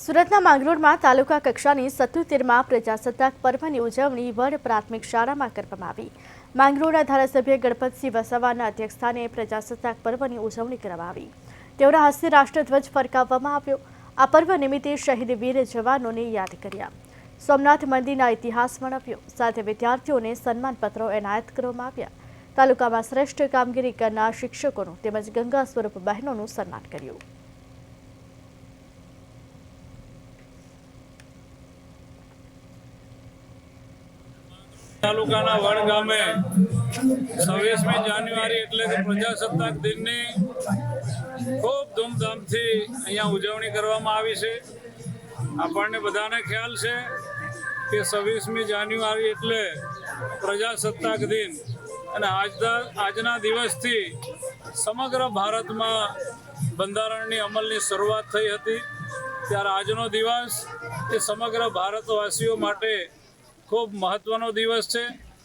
સુરતના માંગરોળમાં તાલુકા કક્ષાની 77મા પ્રજાસત્તાક પર્વની ઉજવણી વડ પ્રાથમિક શાળામાં કરવામાં આવી। માંગરોળના ધારાસભ્ય ગણપતસિંહ વસાવાના અધ્યક્ષસ્થાને પ્રજાસત્તાક પર્વની ઉજવણી કરવામાં આવી। તેઓના હસ્તે રાષ્ટ્રધ્વજ ફરકાવવામાં આવ્યો। આ પર્વ નિમિત્તે શહીદ વીર જવાનોને યાદ કર્યા। સોમનાથ મંદિરના ઇતિહાસ વર્ણવ્યો। સાથે વિદ્યાર્થીઓને સન્માનપત્રો એનાયત કરવામાં આવ્યા। તાલુકામાં શ્રેષ્ઠ કામગીરી કરનાર શિક્ષકોનું તેમજ ગંગા સ્વરૂપ બહેનોનું સન્માન કર્યું। તાલુકાના વડ ગામે 26મી જાન્યુઆરી એટલે કે પ્રજાસત્તાક દિનની ખૂબ ધૂમધામથી અહીંયા ઉજવણી કરવામાં આવી છે। આપણને બધાને ખ્યાલ છે કે 26મી જાન્યુઆરી એટલે પ્રજાસત્તાક દિન અને આજના દિવસથી સમગ્ર ભારતમાં બંધારણની અમલની શરૂઆત થઈ હતી। ત્યારે આજનો દિવસ એ સમગ્ર ભારતવાસીઓ માટે ખૂબ મહત્વનો દિવસ છે।